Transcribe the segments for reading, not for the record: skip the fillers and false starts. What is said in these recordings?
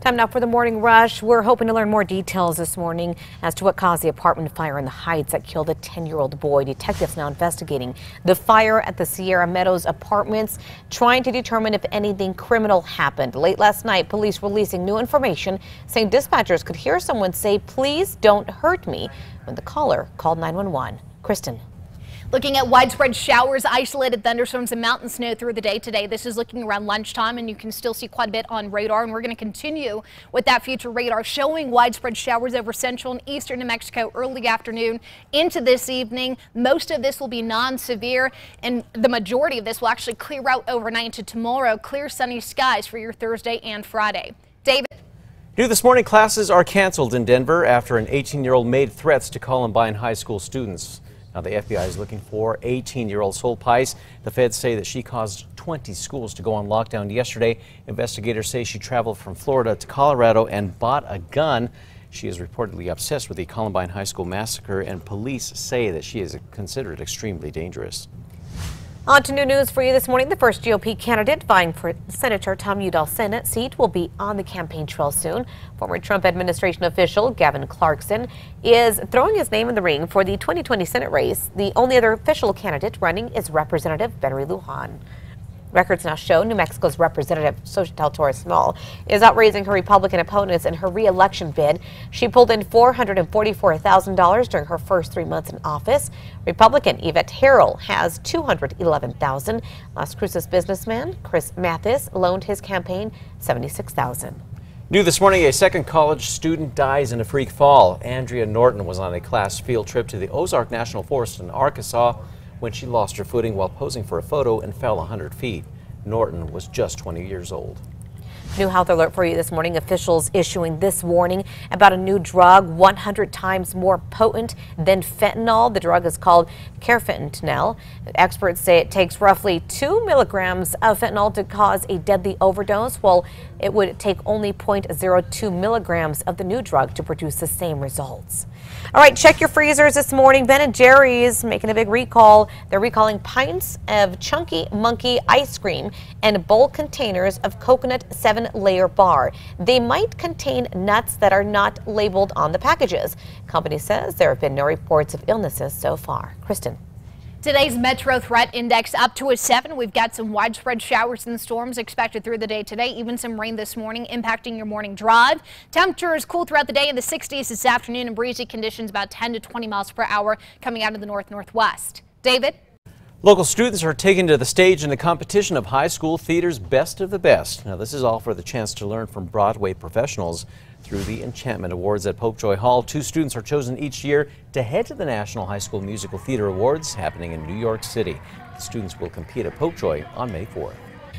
Time now for the morning rush. We're hoping to learn more details this morning as to what caused the apartment fire in the Heights that killed a 10-year-old boy. Detectives now investigating the fire at the Sierra Meadows apartments, trying to determine if anything criminal happened. Late last night, police releasing new information saying dispatchers could hear someone say, "Please don't hurt me," when the caller called 911. Kristen. Looking at widespread showers, isolated thunderstorms, and mountain snow through the day today. This is looking around lunchtime, and you can still see quite a bit on radar. And we're going to continue with that future radar showing widespread showers over central and eastern New Mexico early afternoon into this evening. Most of this will be non-severe, and the majority of this will actually clear out overnight to tomorrow. Clear sunny skies for your Thursday and Friday. David. New this morning, classes are canceled in Denver after an 18-year-old made threats to Columbine High School students. Now, the FBI is looking for 18-year-old Sol Pice. The feds say that she caused 20 schools to go on lockdown yesterday. Investigators say she traveled from Florida to Colorado and bought a gun. She is reportedly obsessed with the Columbine High School massacre, and police say that she is considered extremely dangerous. On to new news for you this morning. The first GOP candidate vying for Senator Tom Udall's Senate seat will be on the campaign trail soon. Former Trump administration official Gavin Clarkson is throwing his name in the ring for the 2020 Senate race. The only other official candidate running is Representative Betty Lujan. Records now show New Mexico's Representative Xochitl Torres-Small is outraising her Republican opponents in her re-election bid. She pulled in $444,000 during her first 3 months in office. Republican Yvette Harrell has $211,000. Las Cruces businessman Chris Mathis loaned his campaign $76,000. New this morning, a second college student dies in a freak fall. Andrea Norton was on a class field trip to the Ozark National Forest in Arkansas when she lost her footing while posing for a photo and fell 100 feet. Norton was just 20 years old. New health alert for you this morning. Officials issuing this warning about a new drug 100 times more potent than fentanyl. The drug is called KRQE. Experts say it takes roughly 2 milligrams of fentanyl to cause a deadly overdose, while it would take only 0.02 milligrams of the new drug to produce the same results. All right, check your freezers this morning. Ben & Jerry's making a big recall. They're recalling pints of Chunky Monkey ice cream and bulk containers of coconut 7-layer bar. They might contain nuts that are not labeled on the packages. Company says there have been no reports of illnesses so far. Kristen. Today's Metro Threat Index up to a 7. We've got some widespread showers and storms expected through the day today. Even some rain this morning impacting your morning drive. Temperatures cool throughout the day in the 60s this afternoon, and breezy conditions about 10 to 20 miles per hour coming out of the north-northwest. David? Local students are taken to the stage in the competition of high school theater's Best of the Best. Now, this is all for the chance to learn from Broadway professionals. Through the Enchantment Awards at Popejoy Hall, 2 students are chosen each year to head to the National High School Musical Theater Awards happening in New York City. The students will compete at Popejoy on May 4th.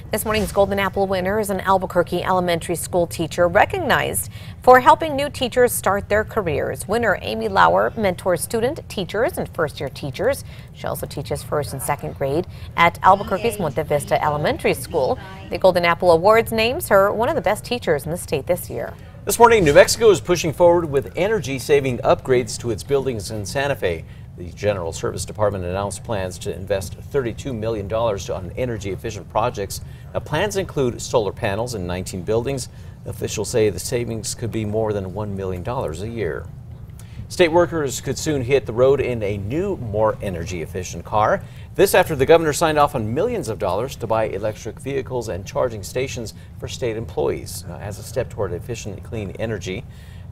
This morning's Golden Apple winner is an Albuquerque elementary school teacher recognized for helping new teachers start their careers. Winner Amy Lauer mentors student teachers and first-year teachers. She also teaches 1st and 2nd grade at Albuquerque's Monte Vista Elementary School. The Golden Apple Awards names her one of the best teachers in the state this year. This morning, New Mexico is pushing forward with energy-saving upgrades to its buildings in Santa Fe. The General Service Department announced plans to invest $32 million on energy-efficient projects. Now, plans include solar panels in 19 buildings. Officials say the savings could be more than $1 million a year. State workers could soon hit the road in a new, more energy-efficient car. This after the governor signed off on millions of dollars to buy electric vehicles and charging stations for state employees. Now, as a step toward efficient, clean energy,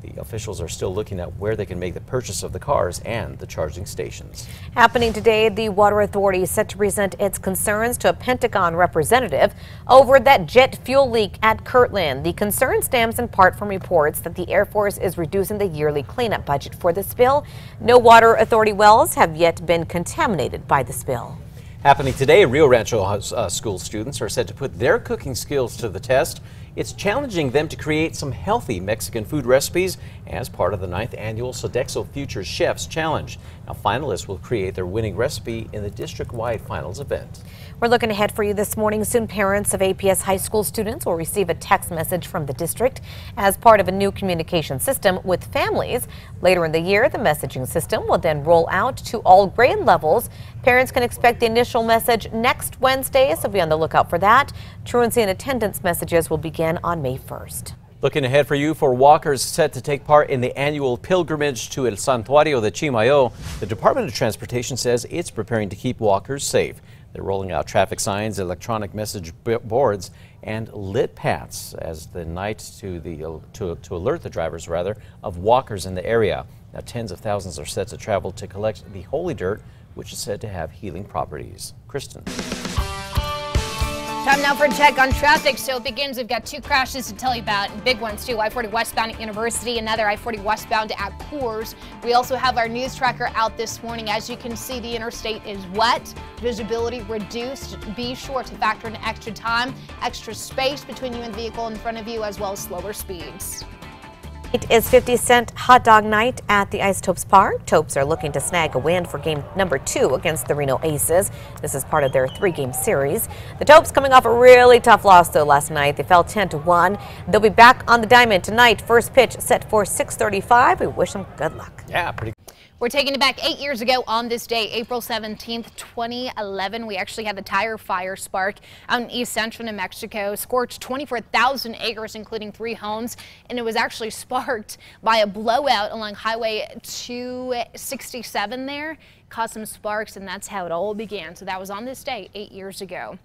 the officials are still looking at where they can make the purchase of the cars and the charging stations. Happening today, the Water Authority is set to present its concerns to a Pentagon representative over that jet fuel leak at Kirtland. The concern stems in part from reports that the Air Force is reducing the yearly cleanup budget for the spill. No Water Authority wells have yet been contaminated by the spill. Happening today, Rio Rancho school students are set to put their cooking skills to the test. It's challenging them to create some healthy Mexican food recipes as part of the 9th annual Sodexo Future Chefs Challenge. Now, finalists will create their winning recipe in the district-wide finals event. We're looking ahead for you this morning. Soon, parents of APS high school students will receive a text message from the district as part of a new communication system with families. Later in the year, the messaging system will then roll out to all grade levels. Parents can expect the initial message next Wednesday, so be on the lookout for that. Truancy and attendance messages will begin on May 1st. Looking ahead for you, for walkers set to take part in the annual pilgrimage to El Santuario de Chimayo, the Department of Transportation says it's preparing to keep walkers safe. They're rolling out traffic signs, electronic message boards, and lit paths as the night to alert the drivers of walkers in the area. Now, tens of thousands are set to travel to collect the holy dirt, which is said to have healing properties. Kristen. Time now for a check on traffic. So it begins. We've got two crashes to tell you about, and big ones too. I-40 westbound at University, another I-40 westbound at Coors. We also have our news tracker out this morning. As you can see, the interstate is wet, visibility reduced. Be sure to factor in extra time, extra space between you and the vehicle in front of you, as well as slower speeds. It is 50-cent hot dog night at the Isotopes Park. Topes are looking to snag a win for game number 2 against the Reno Aces. This is part of their 3-game series. The Topes coming off a really tough loss though last night. They fell 10-1. They'll be back on the diamond tonight. First pitch set for 6:35. We wish them good luck. Yeah, pretty. We're taking it back 8 years ago on this day, April 17th, 2011. We actually had the tire fire spark out in east central New Mexico, scorched 24,000 acres, including 3 homes, and it was actually sparked by a blowout along Highway 267 there. Caused some sparks, and that's how it all began. So that was on this day 8 years ago.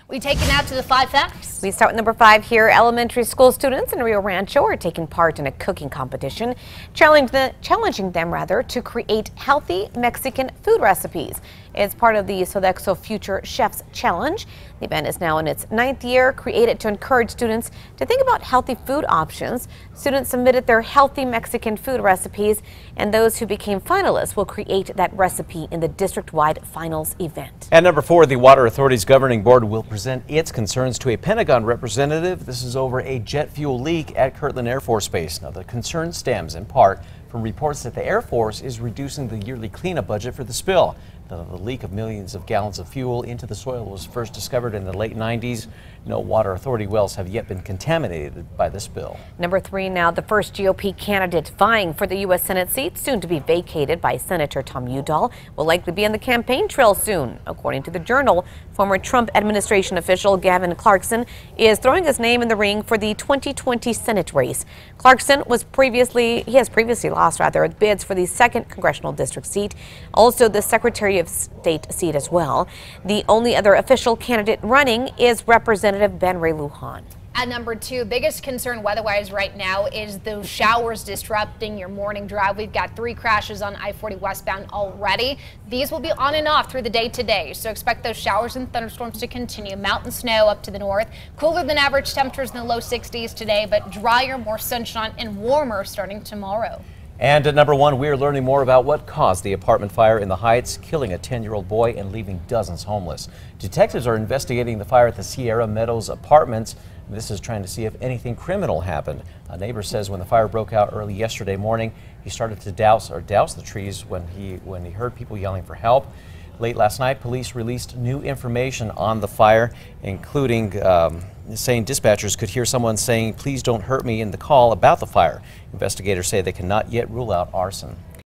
We take it now to the 5 facts. We start with number 5 here. Elementary school students in Rio Rancho are taking part in a cooking competition, challenging them to create healthy Mexican food recipes. It's part of the Sodexo Future Chefs Challenge. The event is now in its 9th year, created to encourage students to think about healthy food options. Students submitted their healthy Mexican food recipes, and those who became finalists will create that recipe in the district-wide finals event. At number 4, the Water Authority's governing board will present its concerns to a Pentagon representative. This is over a jet fuel leak at Kirtland Air Force Base. Now, the concern stems in part from reports that the Air Force is reducing the yearly cleanup budget for the spill. The leak of millions of gallons of fuel into the soil was first discovered in the late 90s. No Water Authority wells have yet been contaminated by the spill. Number 3 now, the first GOP candidate vying for the U.S. Senate seat, soon to be vacated by Senator Tom Udall, will likely be on the campaign trail soon. According to the Journal, former Trump administration official Gavin Clarkson is throwing his name in the ring for the 2020 Senate race. Clarkson has previously lost bids for the 2nd congressional district seat, also the Secretary of State seat as well. The only other official candidate running is Representative Ben Ray Lujan. At number 2, biggest concern weather-wise right now is those showers disrupting your morning drive. We've got 3 crashes on I-40 westbound already. These will be on and off through the day today, so expect those showers and thunderstorms to continue. Mountain snow up to the north. Cooler than average temperatures in the low 60s today, but drier, more sunshine, and warmer starting tomorrow. And at number 1, we're learning more about what caused the apartment fire in the Heights, killing a 10-year-old boy and leaving dozens homeless. Detectives are investigating the fire at the Sierra Meadows apartments. This is trying to see if anything criminal happened. A neighbor says when the fire broke out early yesterday morning, he started to douse the trees when he heard people yelling for help. Late last night, police released new information on the fire, including saying dispatchers could hear someone saying, "Please don't hurt me," in the call about the fire. Investigators say they cannot yet rule out arson.